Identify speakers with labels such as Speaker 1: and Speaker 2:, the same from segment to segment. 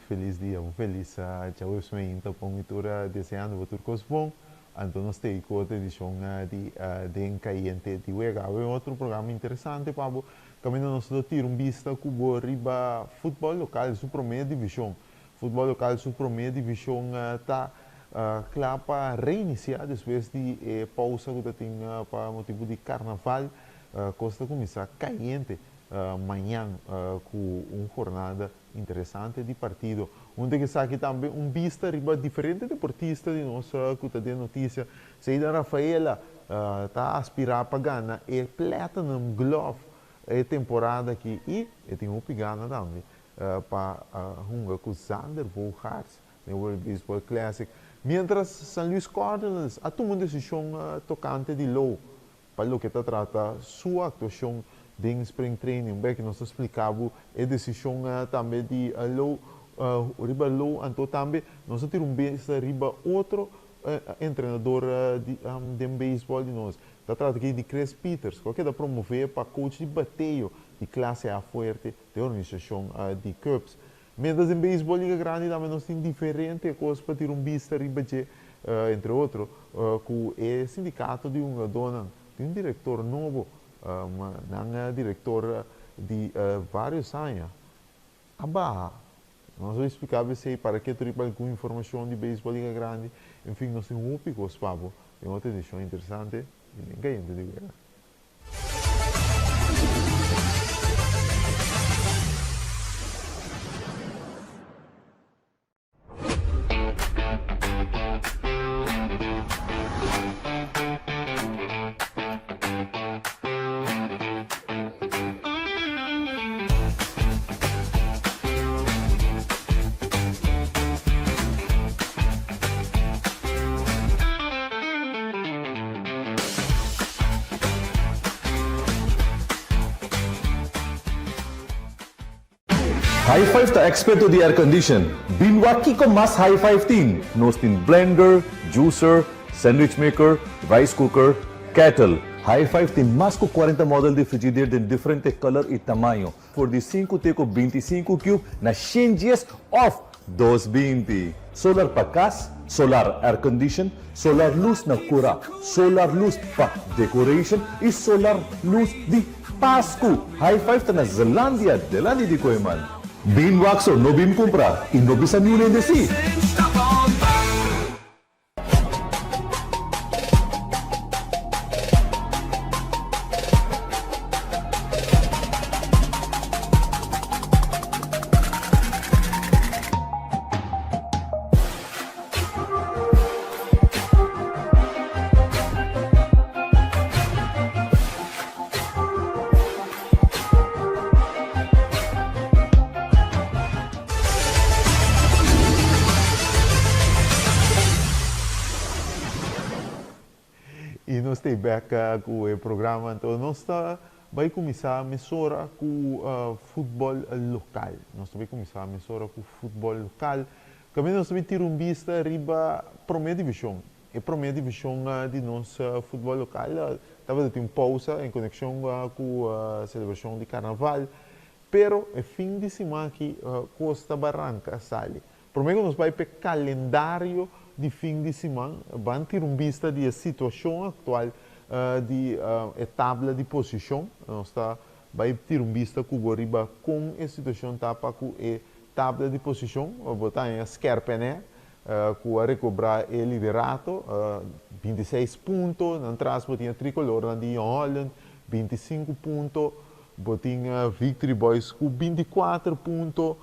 Speaker 1: feliz dia, muito feliz. Já hoje me então com a deseando o turcos bom. Então nós temos outra edição de Encaiente de Wega. É outro programa interessante, Pablo. Caminho nós tira vista com riba futebol local, sua primeira divisão. Futebol local, sua primeira divisão está claro para reiniciar depois de pausa que tem para motivo de carnaval. Costa começar caliente. Amanhã com uma jornada interessante de partido, onde que aqui também vista riba diferente deportista de nossa que está de notícia. Seida Rafaela está a aspirar para ganhar e Platinum Glove é temporada aqui e tem uma pegada também para jungar com Xander Volharts no World Baseball Classic. Mientras San Luis Cardinals a tomar uma decisão tocante de low para o que trata sua atuação em spring training, bem que nós explicava a decisão também de riba low, então também nós temos riba outro treinador de beisebol de nós. Está tratando aqui de Chris Peters, que da promover para coach de bateio de classe A forte da organização de Cubs. Mientras em beisebol liga grande também nós temos diferentes coisas para ter vista riba de, entre outros, com o sindicato de uma dona, de um diretor novo, diretor de vários anos. Nós vamos explicar para que tripa alguma informação de beisebol liga grande. Enfim, nós temos um pico, Pablo. Tem outra edição interessante. Ninguém entendeu.
Speaker 2: High Five ta expert to the air condition. Binwaki ko mas High Five tin. Nos tin blender, juicer, sandwich maker, rice cooker, kettle. High Five tin mas ko 40 model de frigidaire de diferente color e tamanho. For the 5 te ko 25 cube na changes of 220. Solar pa cas, solar air condition, solar luz na cura, solar luz pa decoration e solar luz di Pasko. High Five ta na Zelandia, Delandi di Koeman. Bean wax or no bean compra, in no bisa new in the sea.
Speaker 1: E nós estamos back com o programa, então nós vai começar a mesura com o futebol local. Nós vai começar a mesura com o futebol local. Também nós vamos ter vista riba primeira divisão. E a primeira divisão de nosso futebol local estava tendo pausa em conexão com a celebração de carnaval. Pero é fim de semana que Costa Barranca sale. Primeiro nós vai para o calendário de fim de semana, vamos ter vista da situação atual de tabela de posição. Nós vai ter vista com o riba com a situação tapa com a tabela de posição, botar em Skerpené, com a recobrar o liderato, 26 pontos, na trás botinha tricolor na Dion Holland, 25 pontos, botinha Victory Boys com 24 pontos,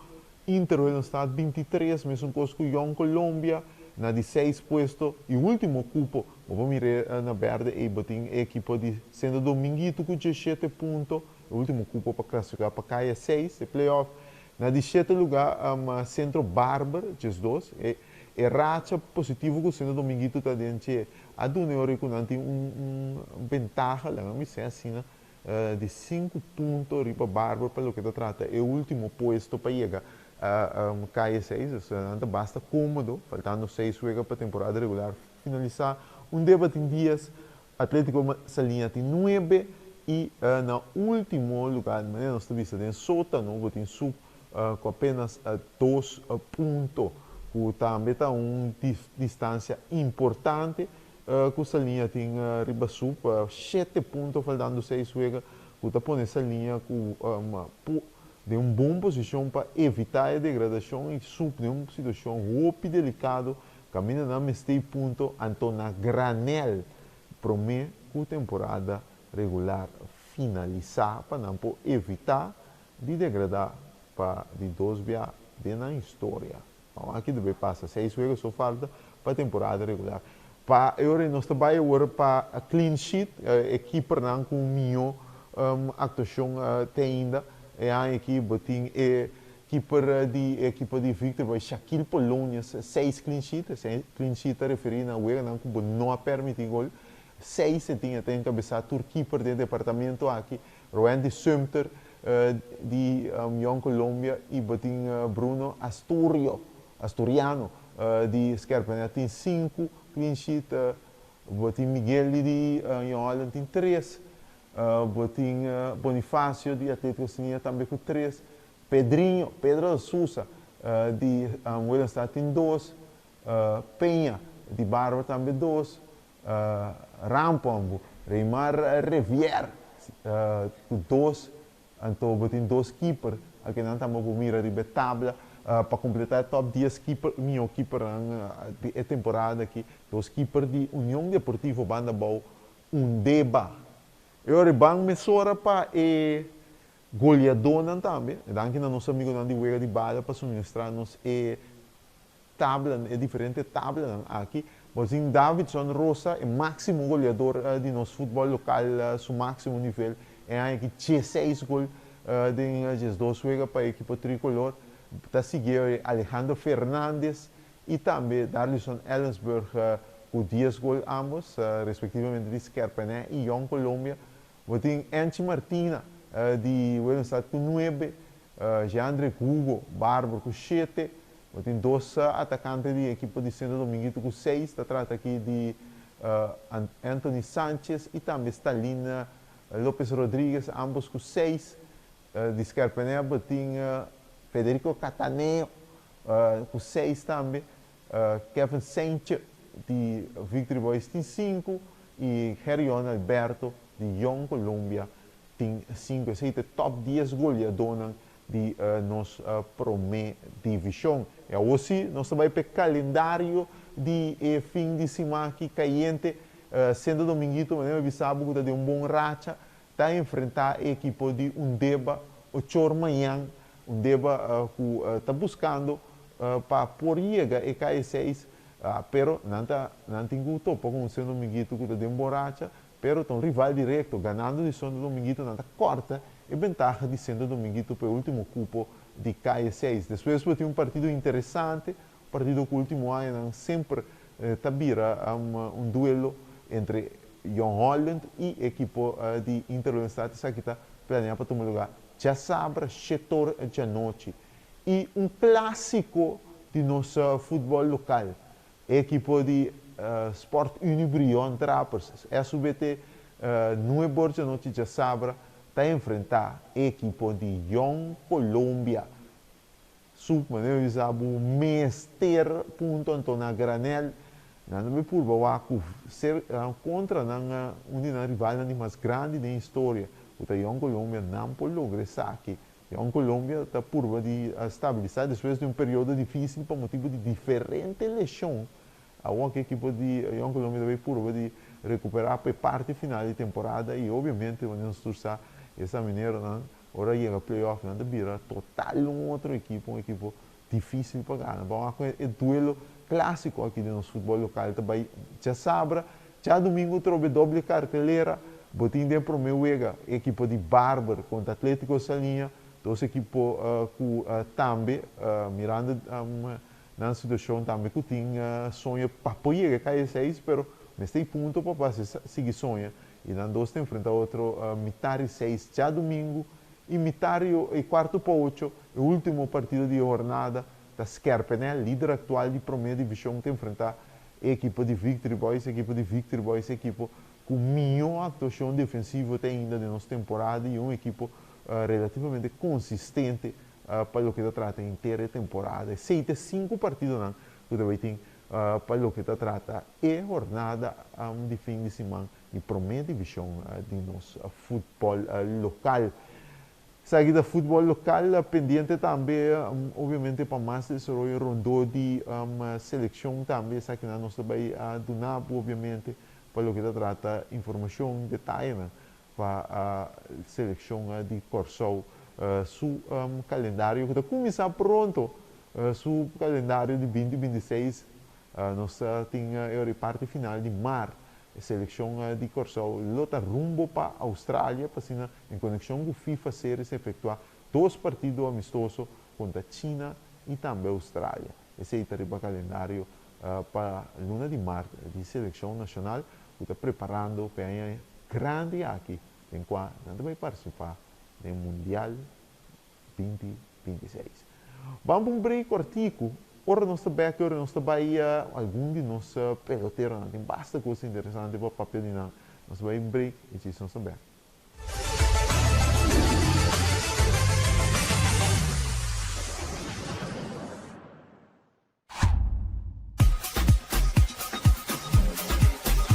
Speaker 1: Inter no estado 23, mesmo coisa com Young Colômbia, na 16 puesto e o último cupo, vamos mirar na verde e botin a equipa de Sendo Dominguito com 17 pontos, o último cupo para classificar para caia 6, e playoff. Na 17 lugar, Centro Barber, 2, e racha positivo com Sendo Dominguito está dentro a do Neori com tem ventaja, lá me sei assim, de 5 pontos riba Barber para o que trata, é o último puesto para chegar. Caia 6, basta cômodo, faltando 6 juegos para a temporada regular finalizar. Debate em dias, Atlético Salinha tem 9 e no último lugar, nós estamos em sótano, tem sub com apenas 2 pontos, que também está uma distância importante, que essa linha tem ribassou 7 pontos, faltando 6 jogadores, que está pondo essa linha de uma boa posição para evitar a degradação e subir de uma situação roupa e delicada, caminha na este ponto, então na granel, promete que a temporada regular finalizar para não evitar de degradar para de 2 via na história. Então, aqui deve passar 6 jogos só falta para a temporada regular. Para eu nós trabalhamos agora para a clean sheet, a equipe não com minha actuação tem ainda, é a equipe tem equipa de Victor, Shaquille Polônia, 6 clean sheets, referindo a Uega não que não permite gol. 6 tem cabeça Turquia de departamento aqui, Randy Sumter de Young Colômbia e bating Bruno Asturiano de Scarpena tem 5 clean sheet, bating Miguel de Young Holland tem 3, bating Bonifácio de Atlético Sinia também com 3, Pedro Sousa de Willemstad tem 2, Penha de Barba também 2, Rampambo, Reymar Rivière, 2, então tem 2 keeper, aqui não estamos com mira de tabla, para completar top 10 keeper, meu keeper na temporada aqui, 2 keeper de União Deportiva Banda Bau, Deba. Eu rebang mesora para goleador também, então que nosso amigo não de Uega de bala para suministrar-nos tabla, diferente tabla aqui. Mas em Davidson Rosa, o máximo goleador de nosso futebol local, seu máximo nível, é aqui 16 gols de 2 jogos para a equipe tricolor. Está seguindo Alejandro Fernandes e também Darlison Ellensburg com 10 gols ambos, respectivamente de Scarpené e Young Colômbia. Tem Anchi Martina de Willemstad com 9, Jeandre Hugo Barber com 7. Tem 2 atacantes de equipe de Santo Dominguito com 6, se trata aqui de Anthony Sanchez e também Stalina Lopes Rodrigues, ambos com 6, de Scarpeneba tem Federico Cataneo com 6 também, Kevin Sanchez de Victory Boys tem 5 e Herion Alberto de Young Colômbia tem 5, esse é top 10 goleadores de nossa Promé Divisão. E hoje nós vamos para o calendário de fim de semana que caiente, sendo dominguito, mas eu sabe que de um bom racha, está a enfrentar a equipe de Undeba, o Chormanhã, Undeba que está buscando para por chegar e K6, pero não tem guto, porque um sendo dominguito que de um bom racha, pero tem um rival direto, ganhando de Sendo Dominguito, não corta e vantagem de Sendo Dominguito para o último cupo de K6. Depois tem um partido interessante, partido que o último ano sempre tabira duelo entre Young Holland e a equipe de Interuniversidade, que está planeado para tomar lugar. Já sabe, setor de noite. E um clássico de nosso futebol local, a equipe de Sport Unibrion Trappers, SBT, no é de noite, já sabe, está a enfrentar a equipe de Young Colômbia. Submaneiro isabu mester ponto na granel, não me por bawa ser contra na unina rival mais grande da história. O Young Colômbia não pode lograr aqui. Young Colômbia está por de estabilizar depois de um período difícil por motivo de diferente lesão. A outra equipe de Young Colômbia deve por de recuperar para a parte final da temporada e obviamente vamos torcer essa mineira não. Ora chega a playoff, não vira total outra equipe, uma equipe difícil para ganhar. Bom, é duelo clássico aqui no nosso futebol local. Também já sabe, já domingo trouxe doble cartelera, botin de para o meu a equipe de Barber contra Atlético Salinha, duas equipes que também, mirando na situação também que tinha sonho para apoiar a K6, mas neste ponto para seguir sonho. E não dois tem frente a outro, Mitari 6 já domingo, e Mitario e quarto para 8, o último partido de jornada da Scarpené, líder atual de primeira divisão, que enfrentar a equipe de Victory Boys, a equipe com melhor atuação defensiva até ainda de nossa temporada e uma equipe relativamente consistente para o que está trata inteira temporada. 5 partidos não, que também tem para o que está trata e jornada de fim de semana de primeira divisão de nosso futebol local. Segue da futebol local, pendente também, obviamente, para mais desenvolvimento rondou de seleção também, sabe que nós também donar, obviamente, para o que está trata informação, detalhe, para a seleção de Corsol, su calendário, que está começando pronto, su calendário de 2026, nós temos a parte final de mar, a seleção de Corsol, lota rumbo para a Austrália, para em conexão com o FIFA Series efetuar 2 partidos amistosos contra a China e também a Austrália. Esse é o calendário para a luna de março de seleção nacional, que está preparando para a grande aqui, enquanto não vai participar do Mundial 2026. Vamos um break cortico. Ora nós back, ora nós Bahia, algum de nós peloteiros, tem bastante coisa interessante para o papel de nós. Nós vai um break e depois nós back.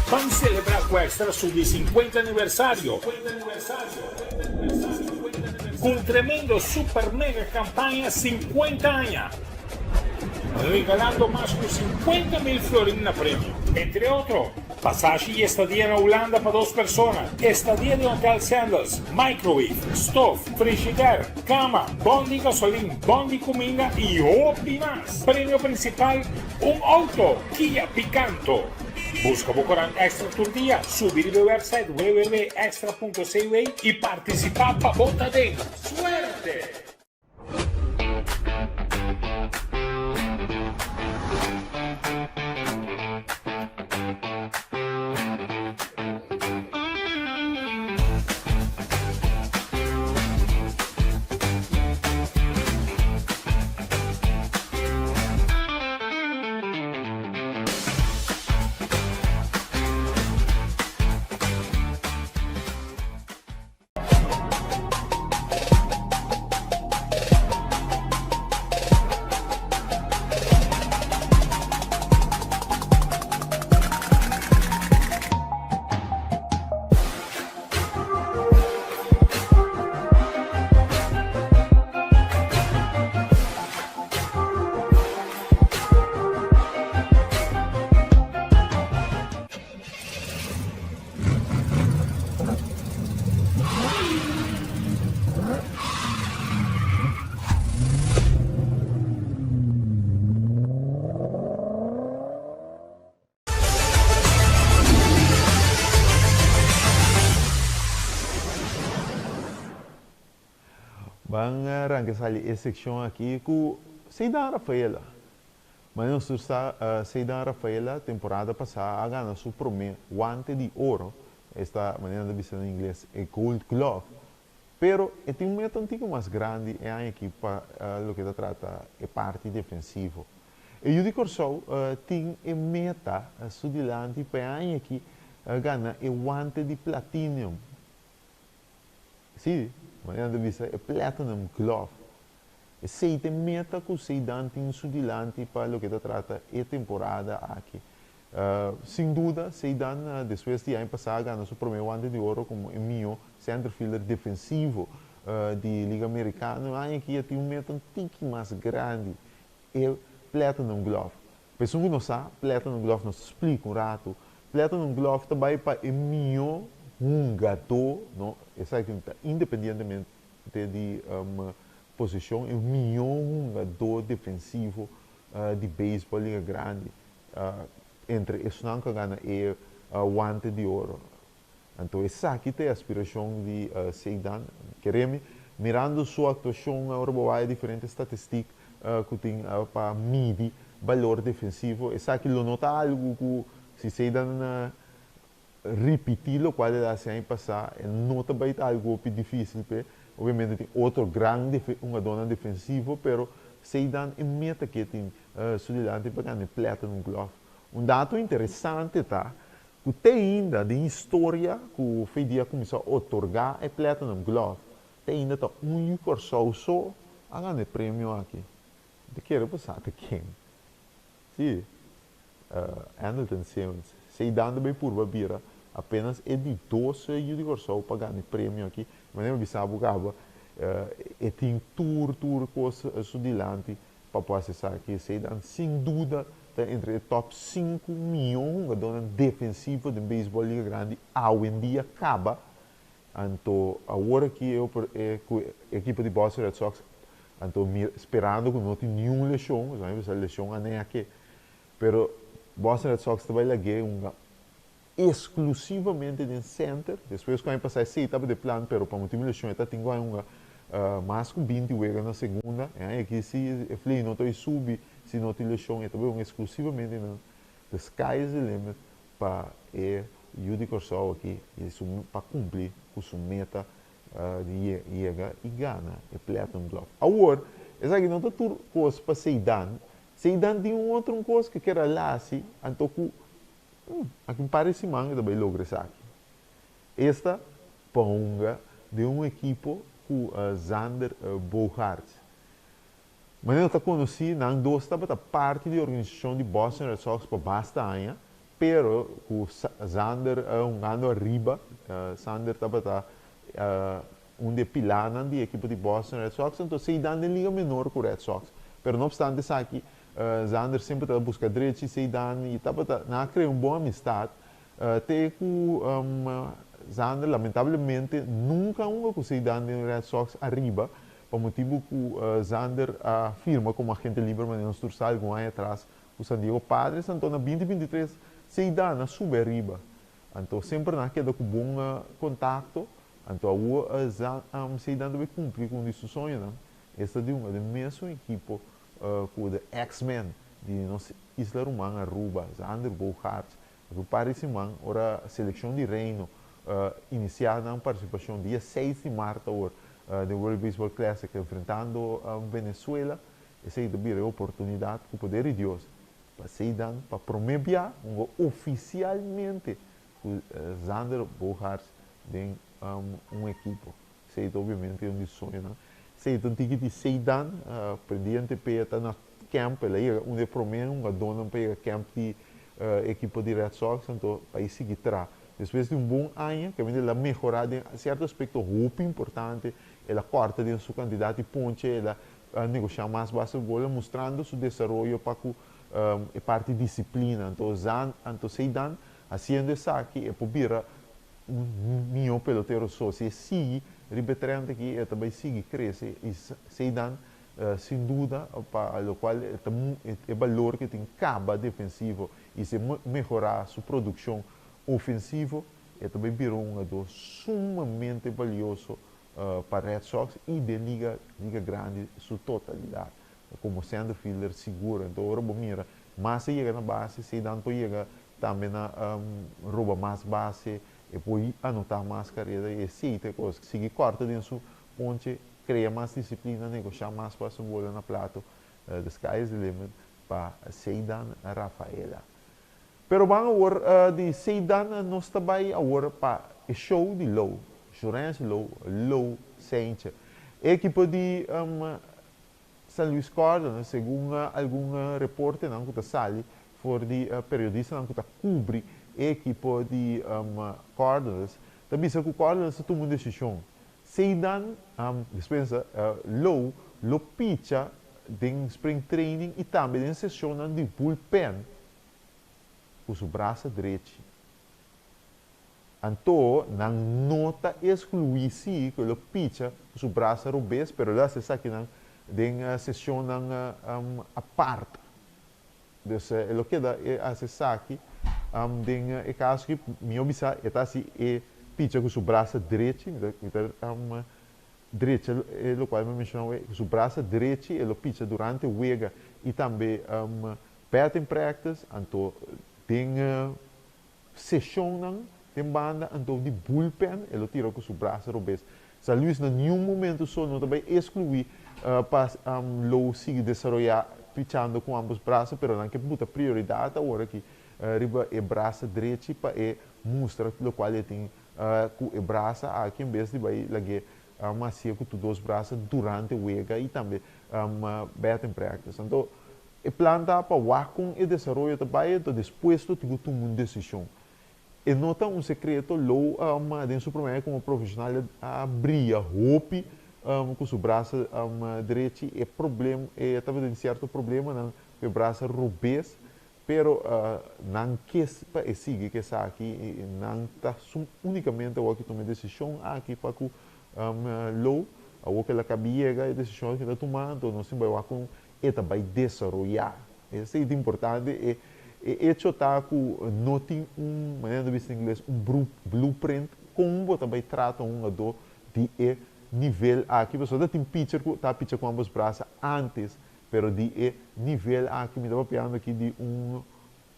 Speaker 3: Vamos celebrar com o Extra Sub 50 aniversário. Com um tremendo super mega campanha 50 anos. Regalando más de 50.000 florines na premio. Entre otros, pasaje y estadía en Holanda para 2 personas, estadía de Hotel Sandals, microwave, stove, frigider, cama, bondi gasolina, bondi comida y OPI más. Premio principal, un auto Kia Picanto. Busca Bocorán Extra Tour Día, subir el website www.extra.cv y participar para botadena. ¡Suerte!
Speaker 1: Vamos arrancar essa seção aqui com Seidan Rafaela. Mas nós estamos Seidan Rafaela, temporada passada, ganhou seu primeiro guante de ouro. Esta maneira de dizer em inglês é Gold Glove. Pero tem um método um pouco mais grande e a equipe o que trata é parte defensiva. E o de Corsol tem a meta sudilante para a equipe ganhar o guante de platinum. Sim, maneira de dizer é platinum glove. E se tem meta que se dá tem sudilante para o que trata é temporada aqui. Sem dúvida, se dá depois de ano passado ganhou seu primeiro guante de ouro como o meu centerfielder defensivo de Liga Americana. Aqui tem um método um pouco mais grande, é Platinum Glove. Pessoal que não sabe, Platinum Glove, nós explica um rato. Platinum Glove também para o meu jogador, não? Independentemente de posição, é o meu jogador defensivo de beisebol Liga Grande. Entre isso não que ganha é guante de ouro. Então, essa aqui tem a aspiração de Seidan. Queremos, mirando sua atuação, agora diferentes estatísticas que tem para medir valor defensivo. Essa aqui não nota algo que se Seidan repetir o qual é assim passar, nota vai estar algo difícil, obviamente tem outro grande uma dona defensivo, pero Seidan é meta que tem solidariedade para ganhar Platinum Glove. Um dado interessante tá, que tem ainda de história que o FIDIA começou a otorgar a Platinum Glove, tem ainda um Corsol só hagan el premio aquí. Te quiero pasar de quién. Sí. Anderton Simmons. Se dando bem por babira, apenas é de 12 Judy Corsau para ganhar o prêmio aqui. Mas não sabe o e tem tour coisa adiante para poder acessar aqui. Se dan sem dúvida entre os top 5 milhões de dona defensivo de beisebol liga grande hoje em dia acaba. Então agora que eu a equipe de Boston Red Sox então esperando que não tenha nenhuma lesão, já a lesão nem aqui, pero Boston Red Sox também lá exclusivamente de center, depois quando passar essa etapa de plano, pero para motivo de lesão está tem mais que 20 juega na segunda, aqui se falei não estou subir, se não tem lesão, é também exclusivamente na the sky is the limit para Judy Corsau aqui, para cumprir com sua meta de chegar e ganhar o Platinum Glove. Agora, essa aqui não está tudo coisa para Seidan tem outra coisa que quer lá, então aqui parece que também logra isso aqui. Esta ponga de equipo com Xander Bogaerts. Mas eu está conhecido, não dois estava parte da organização de Boston Red Sox para bastante, pero com Xander ano arriba, Xander estava de pilar na equipe de Boston Red Sox, então se dá na liga menor com o Red Sox. Pero não obstante isso aqui, Xander sempre estava buscando direito, se dá e estava na criar uma boa amistade. Até com Xander, lamentavelmente, nunca com se dá no Red Sox arriba, por motivo que Xander afirma como agente livre, mas não surge algo aí atrás, o San Diego Padres, então na 2023 se dá na sube arriba. Então sempre na queda com bom contato, então a se dá deve cumprir com isso sonho, não? Esta de uma de mesmo equipo com o X-Men de nossa Isla Romana Aruba, Xander Bogaerts, que parece que a seleção de Reino iniciada na participação dia 6 de março do World Baseball Classic enfrentando a Venezuela, essa é a oportunidade com o poder de Deus para promover oficialmente o Xander Bogaerts de equipo. Isso é obviamente um sonho, não? Se então tem que ser dan, pendiente para na camp, ele é onde prometo dona para camp de equipe de Red Sox, então aí seguir tra. Depois de bom ano, que vem ela melhorar em certo aspecto muito importante, ela corta de seu candidato e ponte, ela negociar mais basquetebol, mostrando seu desenvolvimento para a parte de disciplina. Então se dan, fazendo isso aqui, é para minha peloteiro só se sigue repetindo aqui é também sigue cresce e se dan sem dúvida para o qual é valor que tem caba defensivo e se melhorar sua produção ofensiva é também virou um sumamente valioso para Red Sox e de liga grande sua totalidade como center fielder seguro. Então agora mira mais chega na base se dan para chegar também na rouba mais base e poi anotar mais carreira e aceita coisas que seguir corta dentro sua ponte, cria mais disciplina, negociar mais para sua bola na plato, the sky is the limit para Seidan Rafaela. Pero vamos agora de Seidan nós também agora para o show de Low, Jorens Low Saint, equipe de San Luis Cardinals, segundo algum repórter não que está sali, for de periodista não que está cobre equipe de Cardinals, também se o Cardinals tomou uma decisão. Seidan dispensa Low pitcha em spring training e também em sessão de bullpen com o braço direito. Então, não nota excluir que o pitcha com o braço revés, mas lá se sabe que em sessão a parte. Então, o que dá é se sabe em caso que me observa é assim é pitcha com o braço direito, direito é o qual me mencionou com o braço direito ele pitcha durante o jogo e também batting practice, então tem sessão tem banda, então de bullpen ele tira com o braço revés. San Luis em nenhum momento só não também excluir para Low seguir desenvolver pitchando com ambos braços, mas não que muita prioridade agora que riba e braço direito para mostrar o qual ele tem com o braço aqui em vez de vai lagi assim com dois braços durante o wega e também batting practice. Então, o plano para o e desenvolver também, então depois tu tem que tomar uma decisão. E nota um secreto, lá dentro do primeiro como profissional, abrir a roupa com o braço direito, é problema, é talvez um certo problema, não, o braço rubês, pero não que siga que está aqui, não está unicamente o que toma decisão aqui para que low, o que ela cabia a decisão que está tomando, não se vai com e também desenvolver. Isso é importante. Hecho está com noting maneira de dizer em inglês, blueprint, como também trata de nível aqui, pessoal, tem picture com ambos braços antes, pero de nível aqui, me estava pensando aqui de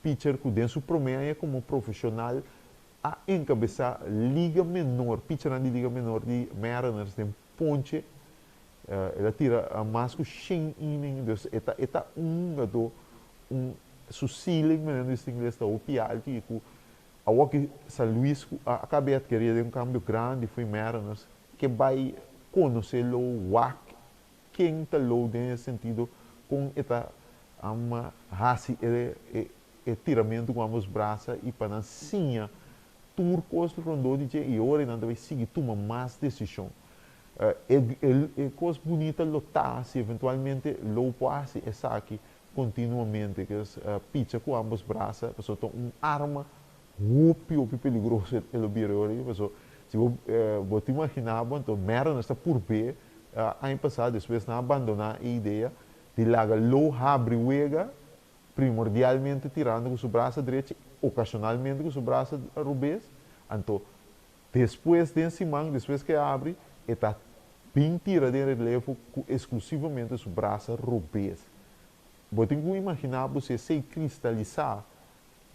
Speaker 1: picture que dentro do promeio como profissional a encabeçar liga menor, picture de liga menor de Mariners, de ponche, ela tira a mais que 100 innings, então é su ceiling, maneira de inglês, está o alto, e a que São Luís acabei de querer um cambio grande, foi Mariners, que vai conhecer o WAC, quem está lá nesse sentido, com esta raça e tiramento com ambos braços, e para assim, turcos rondou de e agora não vai seguir tomar mais decisão. É coisa bonita lotar, se eventualmente lo pode essa aqui continuamente, que é pizza com ambos braços, pessoa tem arma muito perigoso ele birori, pessoa se você imaginar, então merda está por ver, ano passado depois não abandonar a ideia de largar lo abre wega primordialmente tirando com o braço direito, ocasionalmente com o braço rubês, então depois de cima, depois que abre, está bem tirado de relevo exclusivamente o braço rubês. Você tem que imaginar você se cristalizar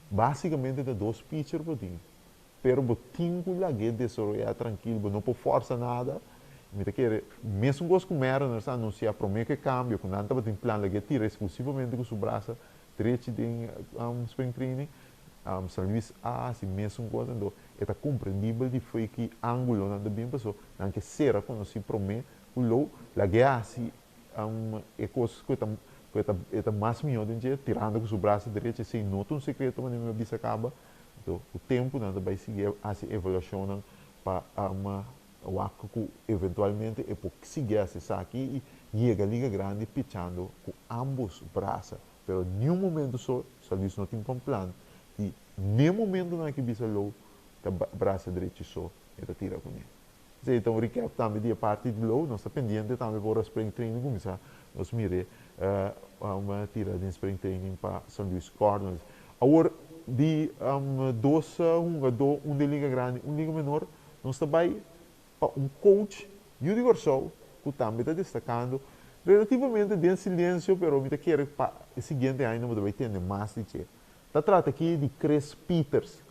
Speaker 1: basicamente de dois pitchers, pero você tem que lagar desenvolver tranquilo, não pode forçar nada. Mesmo com o Mariners anunciar para mim que cambio, quando não estava em plano de tirar exclusivamente com o braço direito de spring training, São Luís assim mesmo coisa, então é compreendível de foi que ângulo não bem passou, não que será conhecido para mim, o lo lagar assim é coisa que está mais melhor do que tirando com o braço direito, sem nota um segredo, mas não me acaba. Então, o tempo não vai seguir assim evolucionando para o arco que eventualmente é por seguir essa aqui e chega a liga grande pitchando com ambos braços. Pero nenhum momento só Luís não tem um plano. E nenhum momento não é que bisa low, o braço direito só, ele tira com ele. Então, o recap também de a parte de low, nós está pendente também para o spring training começar. Nós mire uma tira de spring training para São Luís Cardinals. Agora, de de liga grande, liga menor, nós também para coach, Yuri Gorsou, que também está destacando, relativamente de silêncio, pero me quero para o seguinte ano, não vai ter mais de que. Está trata aqui de Chris Peters.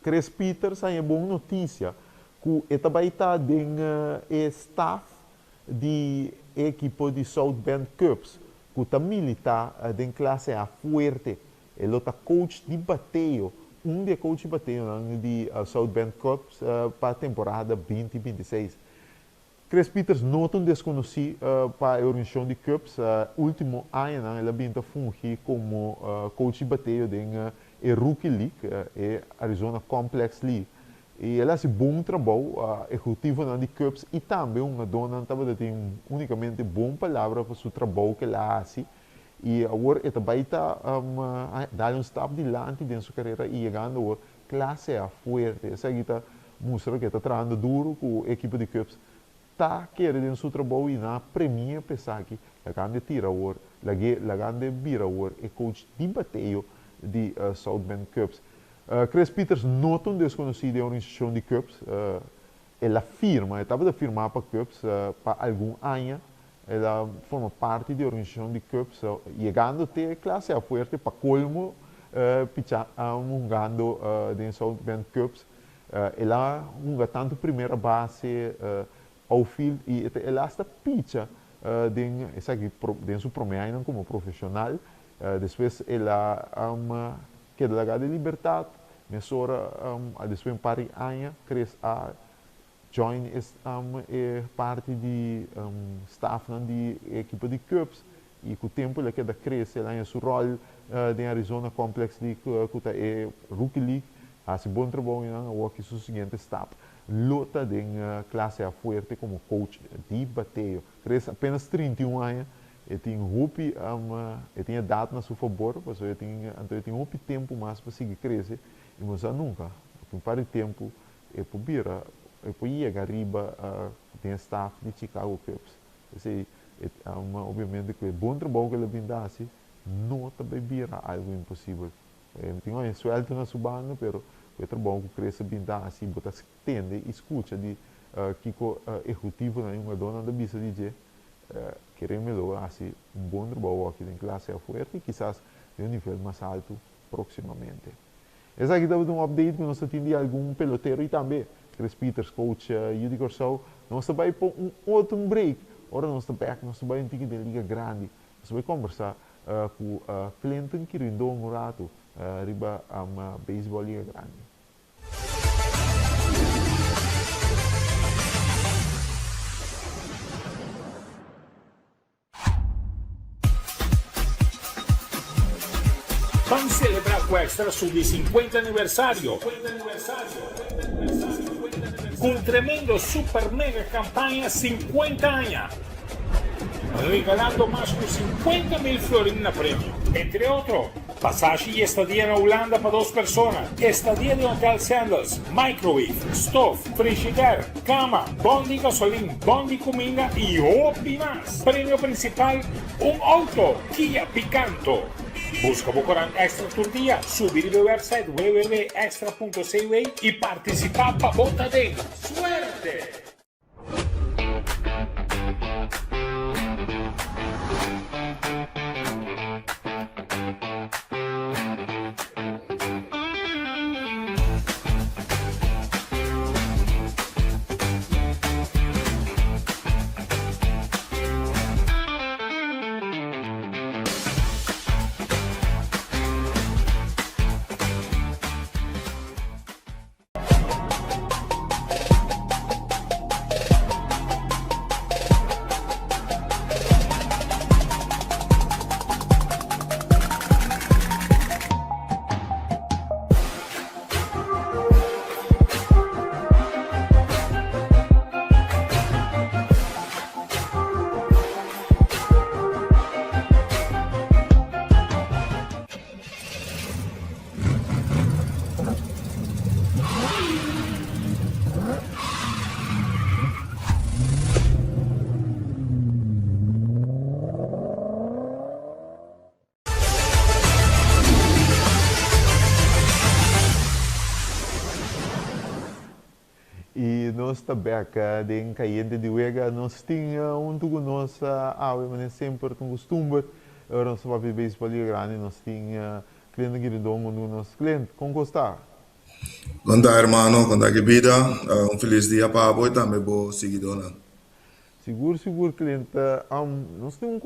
Speaker 1: Chris Peters é uma boa notícia, que ele também está dentro staff de equipo de South Bend Cubs, que está militar em classe A forte. Ele está coach de bateio, de coach de bateio de South Bend Cubs para a temporada 2026. Chris Peters não é desconhecido para a organização de Cubs. Último ano, ele vinha fungir como coach de bateio da Rookie League, a Arizona Complex League. E ele faz bom trabalho executivo de Cubs e também uma dona que tem unicamente boa palavra para o trabalho que ele faz. E agora ele também está dando um step de lante dentro da sua carreira e chegando a classe A forte. Essa aqui está mostrando que está trabalhando duro com a equipe de Cubs. Está querendo seu trabalho e na premia pensar que a grande tira agora, a grande vira agora é coach de bateio de South Bend Cubs. Chris Peters não é desconhecido da organização de Cubs. Ele estava a firmar para Cubs para algum ano. Ela forma parte da organização de Cubs, chegando até classe A forte para colmo, jogando em South Bend Cubs. Ela joga tanto primeira base, outfield, e ela está pitcha dentro do primeiro ano como profissional. Depois ela queda de liberdade, mesora depois para anos, cresce a Join é parte de staff de equipa de Cubs e com o tempo ele quer crescer lá em seu rol de Arizona Complex League que é Rookie League assim bom trabalho o que o seguinte staff lota de classe A forte como coach de bateio cresce apenas 31 anos ele tem hope ele tem idade na seu favor porque ele tem hope tempo mais para seguir crescer e mas nunca tem para tempo e por bira e poi chegar arriba tem staff de Chicago Cubs. Assim, obviamente que é bom trabalho que ele brinda assim, não também vira algo impossível. Tem uma suelta na subana, pero o trabalho que cresce brinda assim, botar se tende escuta de que o executivo na uma dona da bisa dizer queremos assim um bom trabalho aqui em classe A forte e quizás de um nível mais alto proximamente. Essa aqui deve um update que nós temos algum peloteiro e também Chris Peters, coach Judy Corso, nós vai para outro break. Ora nós estamos back, nós vamos em da liga grande. Nós vamos conversar com Clinton Quirindon Murato, riba a beisebol liga grande.
Speaker 3: Vamos celebrar com o Extra Sub 50 aniversário. Com tremendo super mega campanha 50 anos. Regalando mais de 50.000 florins na prêmio. Entre outros, passagem e estadia na Holanda para 2 pessoas. Estadia de Hotel Sandals, microwave, stove, frigider, cama, bom de gasolina, bom de comida e hopi mais. Prêmio principal, auto Kia Picanto. Busca o Coran Extra Tour Dia, subir o website www.extra.cv e participar para a volta dele. Suerte!
Speaker 1: Nós também de caiente de uega nós tínhamos nossa água mas sempre com costume nós vamos ver beisebol grande nós tínhamos cliente que redongo nosso cliente como está
Speaker 4: Conta hermano, conta que vida, feliz dia para você também, boa seguidora.
Speaker 1: Seguro cliente nós temos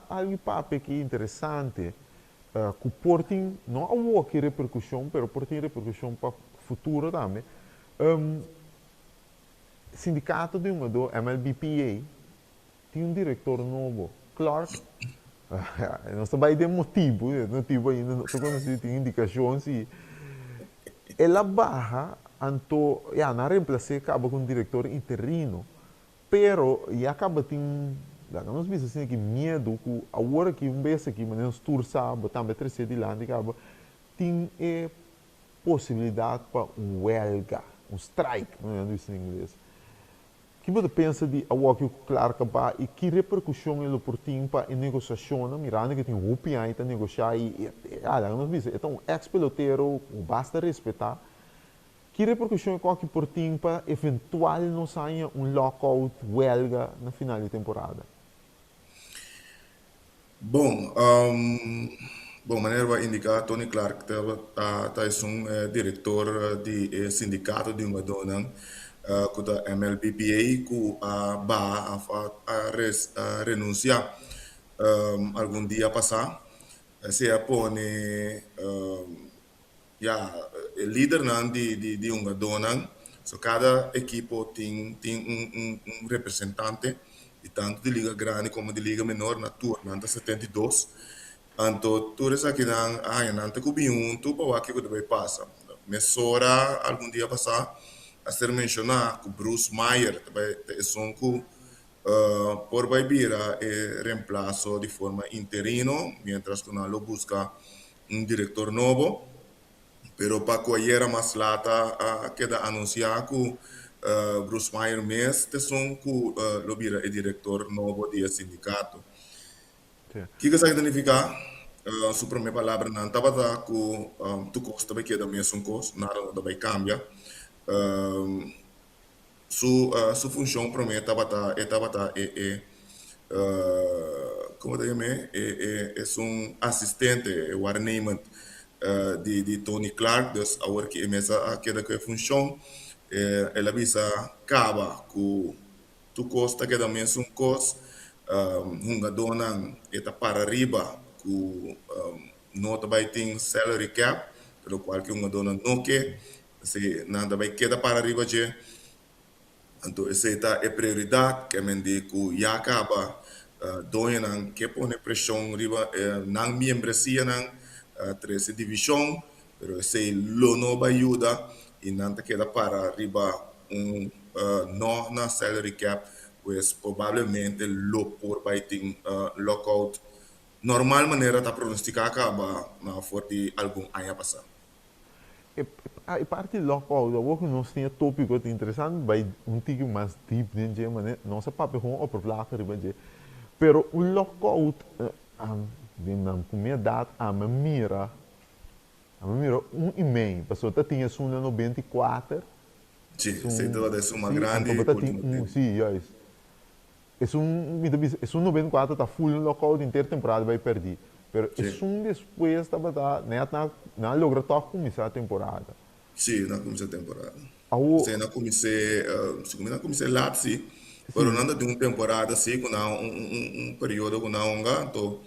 Speaker 1: algo papo que interessante que portem não há uma repercussão, mas portem repercussão para o futuro também sindicato de uma do MLBPA tem um diretor novo, Clark. Nós também temos motivo ainda, não sei tem indicações e ela barra anto na reemplace acaba com um diretor interino, pero e acaba tem nós vimos assim que medo que a hora que vez aqui mas nós turça também terceiro de lá acaba tem possibilidade para huelga, strike, não é isso em inglês. Que você pensa de algo que claro que vai e que repercussão ele por tem para a negociação, mirando que tem um aí para negociar e nós vimos então ex-peloteiro basta respeitar que repercussão é que por tem para eventual não saia um lockout, huelga na final de temporada.
Speaker 4: Bom, maneira vai indicar Tony Clark, tá um diretor de sindicato de uma dona com a MLBPA que vai renunciar algum dia passar se apone líder de uma dona So, cada equipo tem um representante, e tanto de liga grande como de liga menor, na turma, anta 72. Então, tudo isso aqui, nante cubi tu para que vai passar. Mesora, algum dia passar, a ser mencionado, que Bruce Meyer, é um que, por vai vir a reemplazo de forma interino, mientras que não busca um diretor novo. Pero para ayer más lata queda anunciar que Bruce Meyer mes te son que lo vira el director novo do sindicato.
Speaker 1: Sim.
Speaker 4: O que significa? Su primeira palavra não estava da que tu costa vai queda mesmo costo, nada não vai cambia. Su função promete estava como te chama? É um assistente, o arnament de Tony Clark, dus agora que começa a queda que função, ela visa acaba com tu costa que também é um costo, dona eta para arriba, que não vai ter salary cap, pelo qual que dona não quer, se nada vai queda para arriba já. Então, essa é a prioridade que me diz que já acaba dona que põe pressão riba na membresia na terceira divisão, pero esse não vai ajudar e não queda para riba não na salary cap, pues provavelmente lo por vai ter lockout. Normal maneira tá pronosticar acaba na forte algum ano passar.
Speaker 1: E parte do local, eu vou que nós tinha tópico interessante, vai tique mais deep dentro, mas não se papo com o problema riba. Pero o local, na primeira data, a me mira 1,5, passou até tinha só no 94.
Speaker 4: Sim, sei que vai ser uma grande.
Speaker 1: Sim, é isso. É um 94 está full no local de intertemporada vai perder. Pero é um depois estava na logra tocar começar a temporada.
Speaker 4: Sim, na começar a temporada.
Speaker 1: Sim,
Speaker 4: na comecei lá, sim. Pero não de uma temporada assim, com período com então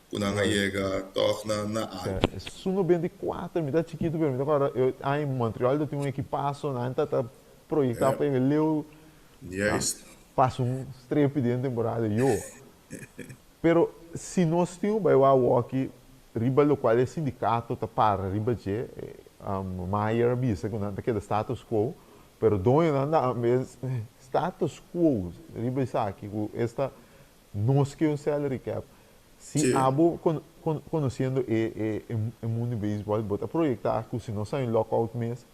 Speaker 4: quando chega toca na área.
Speaker 1: É 94, me dá chiquito, pero agora eu em Montreal eu tenho um equipaço, na anta tá projetar para ele leu.
Speaker 4: Yes.
Speaker 1: Passa strepe dentro da temporada eu. Pero se nós temos vai o aqui riba lo qual é sindicato tá para riba de Maier bisa quando anda que da status quo, pero dono anda mes status quo riba isso aqui esta nós que um salary cap. Se abo conhecendo o mundo do beisebol, bota projetar que se nós sair lockout mês,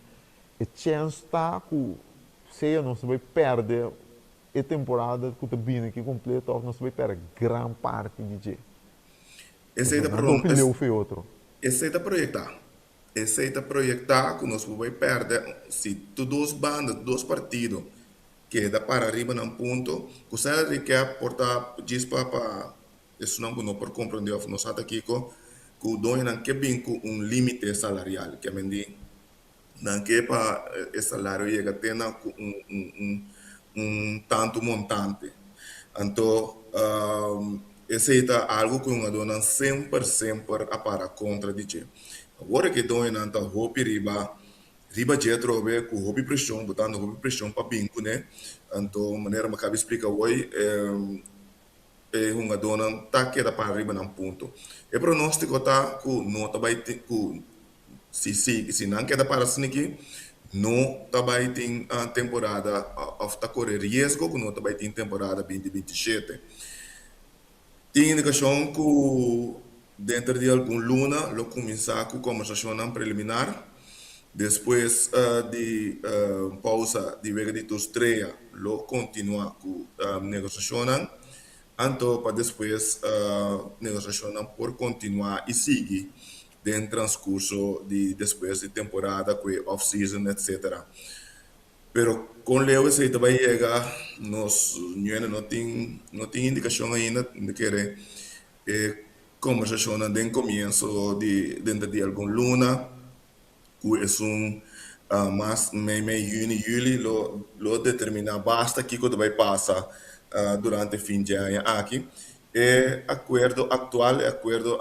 Speaker 1: a chance tá que se nós vai perder a temporada que está vindo aqui completa, nós vai perder grande parte de dia.
Speaker 4: Esse é projetar. Esse é projetar que nós vamos perder se tu duas bandas, dois partidos que dá para arriba num ponto, que o salary cap porta diz para isso não por compreender nós aqui que o dono não quer bem com limite salarial, que me diz não quer para o salário chega a ter tanto montante. Então, esse é algo que uma dona sempre para contra de ti. Agora que dona está roupa riba de trobe com roupa pressão, botando roupa pressão para bingo, né? Então, maneira que eu explico hoje, uma dona está queda para riba num ponto. E pronóstico tá que não tá vai ter se não queda para assim aqui não também tem a temporada está correr risco que não também tem temporada 2027. Tem indicação que dentro de algum luna lo começar com conversação preliminar, depois de pausa de vega de estreia lo continua com negociação, então para depois negociação por continuar e seguir dentro do transcurso de depois de temporada, com off-season, etc. Pero com Leo esse vai chegar, nós não tem indicação ainda de querer conversação de começo de dentro de algum luna, que é mais meio junho, julho, lo determina basta que vai passar durante o fim de ano aqui. Acordo atual, acordo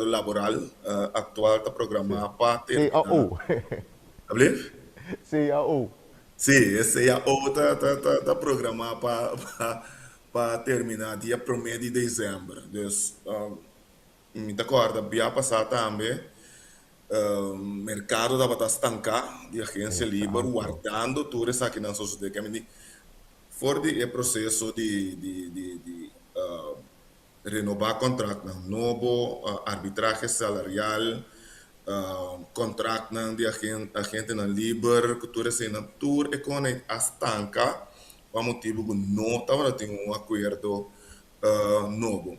Speaker 4: laboral atual está programado para ter.
Speaker 1: CAO.
Speaker 4: Sabe?
Speaker 1: CAO.
Speaker 4: Sim, esse é a outra tá programada para terminar dia 1º de dezembro. Então, me acorda, via passar também, mercado da batata estancar de agência livre,
Speaker 1: Exato.
Speaker 4: guardando tudo isso aqui na sociedade. Que me for de processo de renovar contrato, novo arbitraje salarial, contrato de agente na liber, que tudo assim, na tour economic estanca, para motivo que não estava tendo um acordo novo.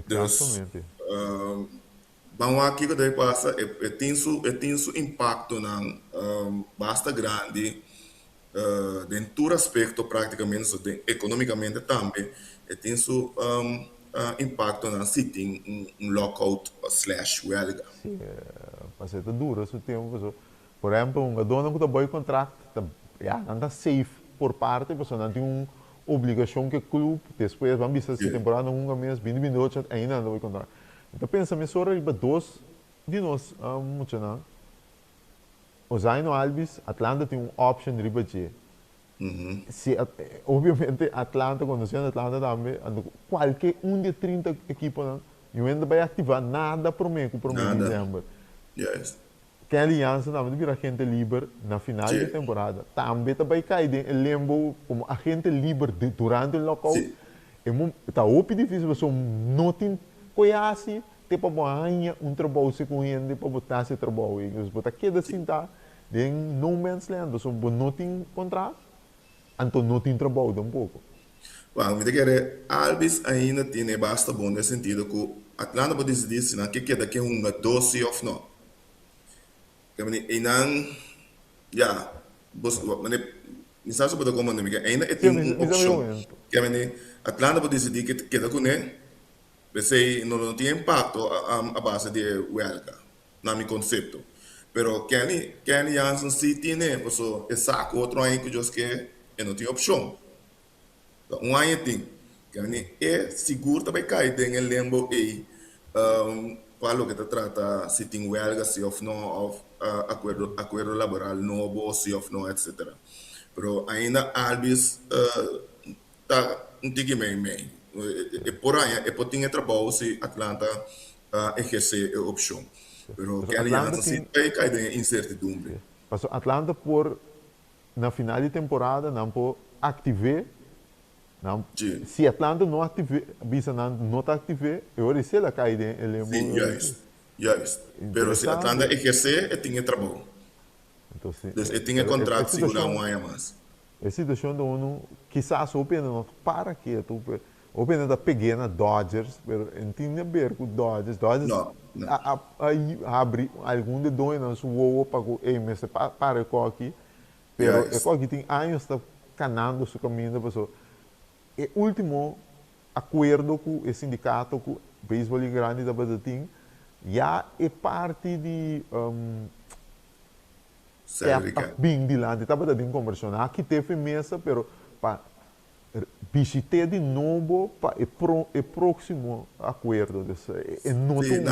Speaker 4: Dus,
Speaker 1: Exatamente.
Speaker 4: vamos aqui que daí passa, tem seu impacto na basta grande, em todo aspecto praticamente, so, economicamente também, e tem seu impacto na sitting, um lockout slash huelga.
Speaker 1: Sim, passei tá duro esse tempo. So. Por exemplo, uma dona que tá bom contrato, tá, não tá safe por parte, porque não tem uma obrigação que o clube, depois vamos ver se
Speaker 4: Yeah.
Speaker 1: temporada um mês, 20 minutos, ainda não vai contrato. Então pensa, me só riba dois de nós, muito não. O Zaino Alves, Atlanta tem uma option riba de. Se, obviamente, Atlanta, quando você Atlanta também, qualquer um de 30 equipes, não, e ainda vai ativar nada para mim, para o mês de
Speaker 4: Nada.
Speaker 1: dezembro.
Speaker 4: Yes.
Speaker 1: Que a aliança também vira agente livre na final de
Speaker 4: Sim.
Speaker 1: temporada. Também vai cair em limbo como agente livre durante o lockout.
Speaker 4: Sim.
Speaker 1: Está muito difícil, você não tem conhece, tem para ganhar trabalho com ele, para botar esse trabalho. Você botar aqui assim, tá? Em no man's land, você não tem contrato, então não tem trabalho tampouco.
Speaker 4: Bom, me dizer, Alves ainda tem basta bom nesse sentido que Atlanta pode decidir se não que queda que um doce ou não. Que e não, já, você, me sabe sobre como não me ainda
Speaker 1: Sim,
Speaker 4: tem uma
Speaker 1: mas é o
Speaker 4: opção.
Speaker 1: momento.
Speaker 4: Que Atlanta pode decidir que queda com ele, você não tem impacto a base de huelga, na meu conceito. Pero Kenny Jansen sí tiene, pues, saco outro aí que eu que não tem opção. Um ano tem, que é seguro também cair em limbo e para o que te trata se tem huelga, se ou não, ou acordo laboral novo, se ou não, etc. Pero ainda Alves tá um tique meio. E por aí, é por ter trabalho se Atlanta exercer a opção. Pero
Speaker 1: Mas
Speaker 4: que
Speaker 1: Atlanta
Speaker 4: aliança se
Speaker 1: tem,
Speaker 4: vai cair em incertidumbre.
Speaker 1: mas Atlanta por na final de temporada não pode ativar. Não,
Speaker 4: Sim,
Speaker 1: se Atlanta não ativar, bisa não está ativar, eu disse ela cai em
Speaker 4: sim,
Speaker 1: limbo.
Speaker 4: juist. Juist. Pero se Atlanta
Speaker 1: Interessante.
Speaker 4: exercer, tem trabalho.
Speaker 1: Então, sim,
Speaker 4: Dus ele tem
Speaker 1: pero
Speaker 4: contrato seguro um ano mais.
Speaker 1: a situação do ONU, quizás o pena não para que o pena da pequena Dodgers, pero entende ver com Dodgers
Speaker 4: Não, não.
Speaker 1: aí abre algum de dois não o para o mas para o aqui, pero
Speaker 4: Juist.
Speaker 1: o aqui tem anos está canando seu caminho da pessoa. E último acordo com o sindicato com o beisebol grande da Badatim já é parte de
Speaker 4: Salary cap.
Speaker 1: bem dilante, estava dando conversão. Aqui teve mesa, pero para visitar de novo para o próximo acordo. É não
Speaker 4: Sim,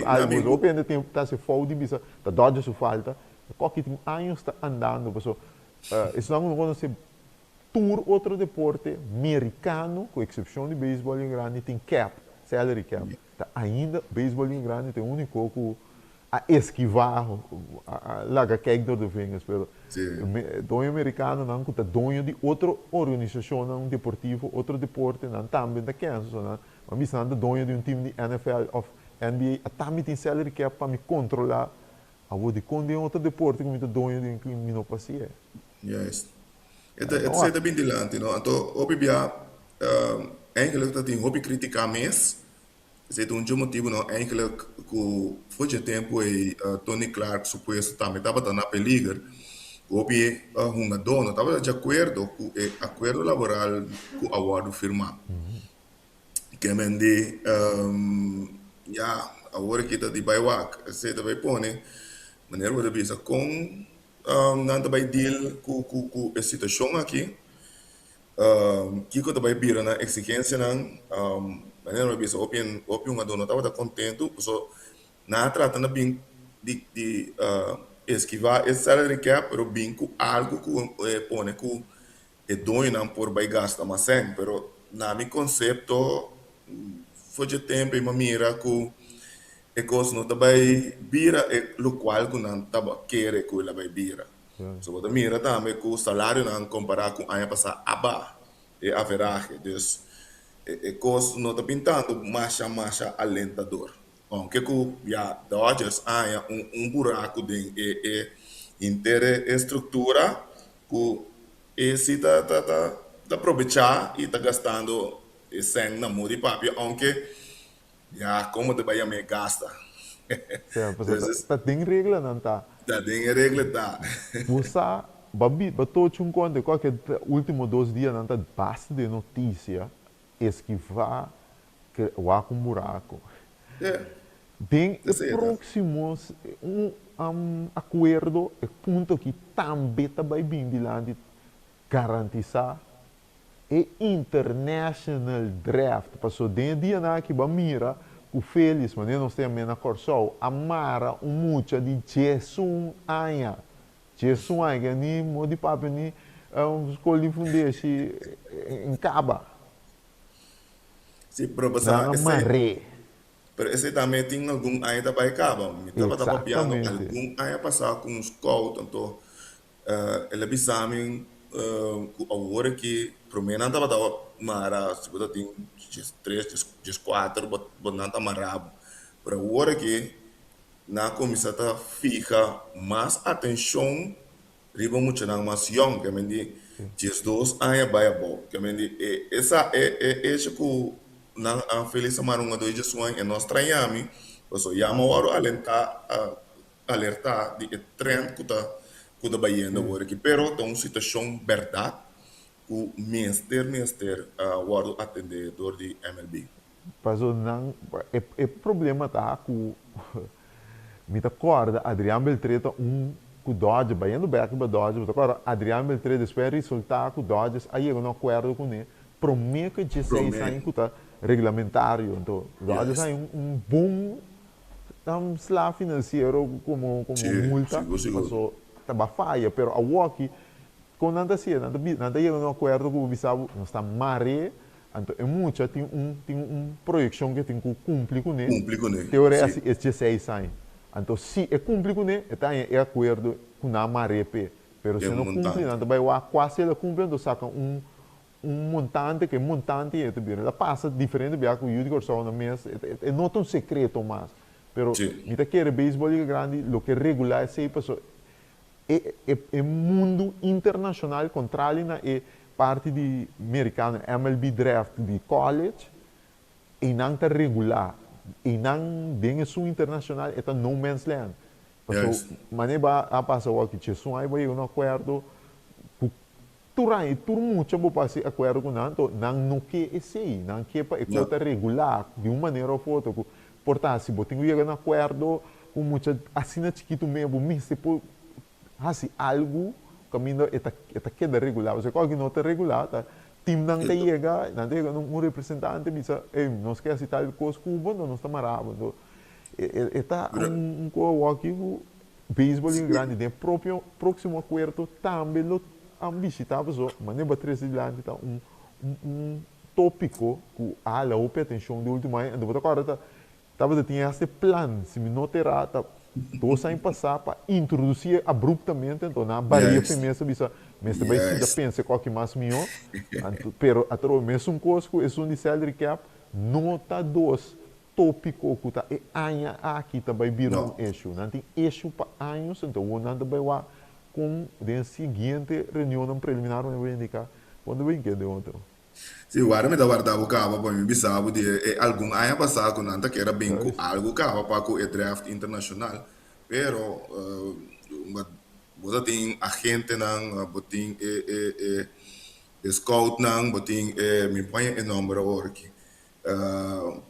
Speaker 1: algo. Eu penso que está se falta de visa, está dando se falta. Qualquer tem anos está andando, pessoal. Isso não acontece. Tour outro deporte americano, com exceção de beisebol em grande, tem cap, salary cap. Tá, ainda beisebol em grande tem único que a esquivar lá que é do vinhas, pero
Speaker 4: Sim.
Speaker 1: dono americano não que dono de outra organização não deportivo, outro deporte não também da Kansas, não. Mas não dono de um time de NFL of NBA, também tem salary cap para me controlar. A vou de quando outro deporte como dono de um minopacia.
Speaker 4: Juist. Het zit er bem dilante, no? Então, obvia, eigenlijk dat die hobby critica mes. Zit um motivo, no? Eigenlijk, que foi de tempo e Tony Clark suposto também estava na peligra. Hobby, uma dona, estava de acordo com o acordo laboral com o acordo firmado. Que mende, ja, agora que está de baiwak, você também põe, maneira de bisa com não também deal com a situação aqui, que eu também vira na exigência não, maneira de bisa opinião a dona estava contente, so na trata na bem de esquivar esse salary cap, pero bem com algo que pone que é doido por vai gastar mais sem, pero na mi concepto foi de tempo e uma mira que e coisa não também vira e lo qual que não tava querer que ela vai vira. So você mira também que o salário não comparar com a ano passado aba e average, dus e coisa não tá pintando mais alentador. Aunque que já Dodgers há buraco de inteira estrutura que esse tá aproveitar e tá gastando sem na mão de papel, aunque já como te vai me gasta.
Speaker 1: Certo,
Speaker 4: Entonces,
Speaker 1: tá tem regra não tá.
Speaker 4: tá tem regra tá.
Speaker 1: Usa, babi, bato um conta qualquer último 2 dias não tá basta de notícia esquivar que vá com buraco.
Speaker 4: É,
Speaker 1: Tem
Speaker 4: Essa é a
Speaker 1: próximos acordo e ponto que também tá vai bem de garantizar e international draft. Passou dentro dia na que ba mira o feliz, mas nós temos na Corsol amara mucha de Jesus Anha. Jesus Anha ni mo di papo ni escolhi fundesse em Caba.
Speaker 4: sim, pero
Speaker 1: Na
Speaker 4: basta
Speaker 1: maré.
Speaker 4: pero esse também tem algum aí da baicaba. Me tava piano
Speaker 1: Exatamente.
Speaker 4: algum aí passar com os scout, então ele bisami com a hora que promena tava mara, se você tem 3, 4, but não tá marabo. Para a hora que na comissão tá fica mais atenção riba muito na mais young, que me di 2 anos vai bom, que me di essa é que na a feliz marunga do Jesus e nós traiami, pois já uma hora alertar de trend que tá bayendo agora que pero tá uma situação verdade que mister o atendedor de MLB.
Speaker 1: Passou não é problema tá com me acorda Adriano Beltreta com o Dodge baiano back para Dodge me acorda Adriano Beltreta espera resultar com o Dodge aí eu não acordo com ele promete que 16 anos que tá regulamentário então Dodge
Speaker 4: Yes.
Speaker 1: tem bom slá financeiro como
Speaker 4: Sim,
Speaker 1: multa
Speaker 4: seguro.
Speaker 1: passou tá falha pero a walkie quando anda assim nada eu não acordo com o bisabo não está maré então é muito tem projeção que tem que cumprir com ele
Speaker 4: Cumpre com ele.
Speaker 1: teoria
Speaker 4: Sim.
Speaker 1: é 16 anos então se é cumprir com ele está em acordo com a maré pero se
Speaker 4: É
Speaker 1: não
Speaker 4: montante.
Speaker 1: cumpre então vai lá quase ele cumpre então saca montante que montante é também ela passa diferente bem com o Judy Corsol na mesa é não tão secreto mas pero
Speaker 4: Sim.
Speaker 1: me tá querer beisebol é grande lo que regular sei pessoa é mundo internacional contrário na é parte de americano MLB draft de college e não está regular e não tem sul internacional é no man's land
Speaker 4: Yes.
Speaker 1: mas ba a passar aqui tinha só aí vai um acordo turai tur muito bo passe acordo com não que esse não que para cota regular de uma maneira ou outra portanto se botinho chega no acordo com muita assina chiquito mesmo se por assim algo caminho é queda regular você qualquer nota regular tá time não te chega um representante bisa nós quer se tal coisa cuba não está marado então está coisa aqui o beisebol em grande tem próximo acordo também lo ambicitava só mas nem bater esse lado tá tópico que a la atenção de último ano então agora estava tinha esse plano se me não terá tá 2 anos passar para introduzir abruptamente então na Bahia
Speaker 4: Yes.
Speaker 1: pensa bisa mas também se pensa qualquer mais melhor pero atro mesmo coisa é um de salary cap nota 2 tópico que tá e anha aqui também vira
Speaker 4: Não.
Speaker 1: issue não tem issue para anos então o nada vai lá com a seguinte reunião preliminar onde vai indicar quando vem que de outro
Speaker 4: Sim, agora me dá guardar o carro para mim bisabo de algum ano passado quando anda que era bem com algo carro para o draft internacional, pero você tem agente não, você tem scout não, você tem me põe em nome agora aqui,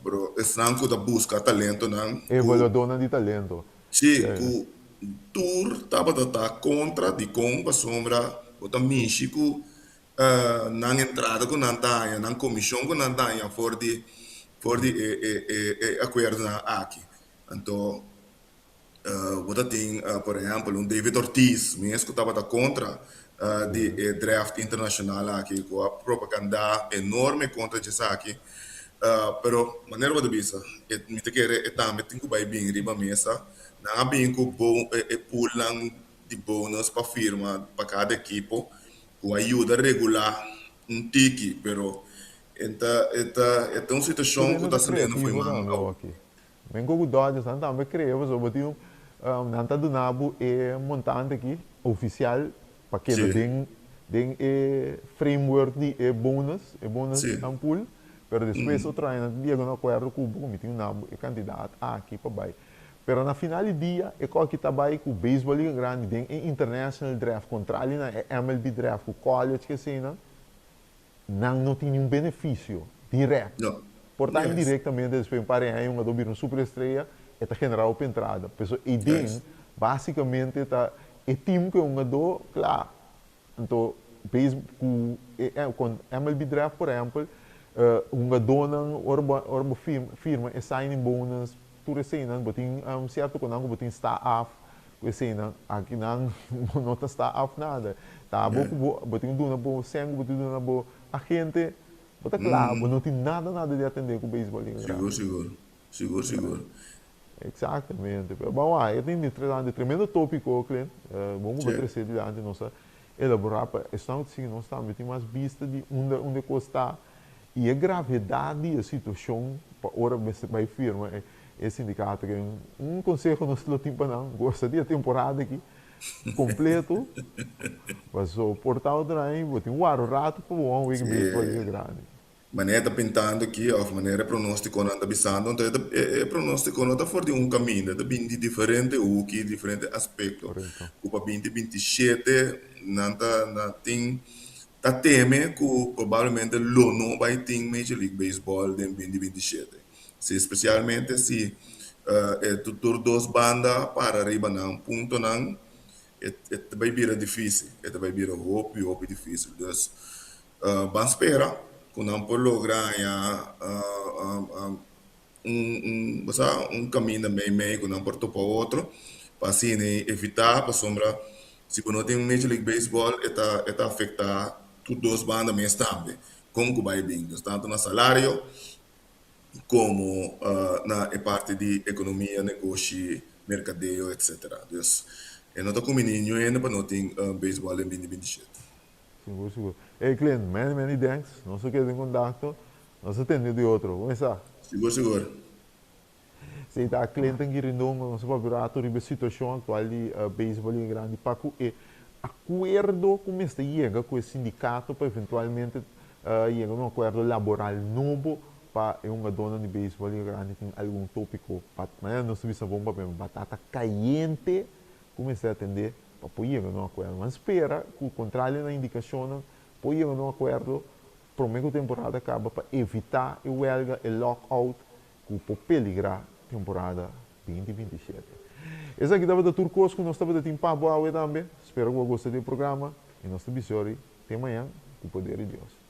Speaker 4: bro, é franco da busca talento não,
Speaker 1: evaluador de talento
Speaker 4: sim, o tour estava tá contra de com a sombra, o também chico na entrada com Nantanha, na comissão com Nantanha, for de acordo na aqui. Então, Você tem, por exemplo, um David Ortiz, mesmo que estava contra de draft internacional aqui, com a propaganda enorme contra isso aqui. Pero, maneira de vista, me te quer também tem que vai bem riba mesa, não bem com bom pulang de bônus para firma, para cada equipo, com ajuda regular um tiki, pero esta uma situação que
Speaker 1: Terreno
Speaker 4: está
Speaker 1: da
Speaker 4: sendo foi
Speaker 1: criativa também
Speaker 4: mal.
Speaker 1: aqui. Bem como o Dodgers também criava, só botiu nanta do nabo é montante aqui oficial para que
Speaker 4: Sim,
Speaker 1: den framework de bônus
Speaker 4: sim,
Speaker 1: ampul, pero depois outra ainda dia não acordo com o comité um nabo é candidato aqui para baixo. Pero na final do dia, é qual que está bem com o beisebol liga grande, tem international draft contra ali na MLB draft, com o college que assim, não tem nenhum benefício direto.
Speaker 4: não.
Speaker 1: Portanto,
Speaker 4: Yes.
Speaker 1: diretamente, depois para aí, um jogador uma super estrela, é a general para entrada. Pessoa, e tem,
Speaker 4: Yes.
Speaker 1: basicamente, é time que é um jogador, claro. Então, com MLB Draft, por exemplo, um jogador não, orba firma, é signing bonus, tudo assim, não, botem, certo, quando não, botem staff, assim, não, aqui não, não está staff nada. Tá, botem duna boa, sangue, botem duna boa, a gente, bota claro, não tem nada de atender com o beisebol.
Speaker 4: Seguro.
Speaker 1: Exatamente. Bom, eu tenho de tremendo tópico, Clint. Vamos
Speaker 4: Sim.
Speaker 1: trazer adiante, nossa elaborar para estamos assim, nós também tem mais vista de onde está e a gravidade da situação para hora vai firma é sindicato que conselho nós não tem para não gosta de temporada aqui completo, mas o portal também tem um rato para o week mesmo ali grande.
Speaker 4: Maneira pintando aqui, of maneira pronóstico não está bisando, então pronóstico não está fora de um caminho, está bem de diferente o que diferente aspecto.
Speaker 1: Correto.
Speaker 4: O para 2027 não tem tá teme que provavelmente não vai ter Major League Baseball em 2027. Se especialmente se tudo duas bandas para arriba não ponto não vai vir difícil, vai vir hope difícil. Então, vamos esperar quando não por lograr um caminho meio quando não por topar outro para assim evitar para sombra se não tem um Major League Baseball está afetar tudo duas bandas mesmo também como que vai bem tanto no salário como na parte de economia negócio mercadeio etc. Então não está com menino ainda para não ter baseball em 2027.
Speaker 1: Seguro. Hey, Clint, many thanks. Não se quede em contato. Não se atende de outro. Vamos lá.
Speaker 4: Seguro.
Speaker 1: Se está Clint aqui rindongo, não se pode virar a situação atual de beisebol em grande para que acordo como está chega com o sindicato para eventualmente chegar a um acordo laboral novo para uma dona de beisebol em grande tem algum tópico. Mas não se visa bomba para batata caliente como está a atender para poder chegar a um acordo. Mas espera que o contrário na indicação pode chegar a um acordo para que a temporada acaba para evitar o huelga e lockout que pode peligrar a temporada 2027. Esse aqui estava da Turcos, que nós estava da Timpa Boa também. Espero que você gostem do programa e nós te abençoe. Até amanhã, com o poder de Deus.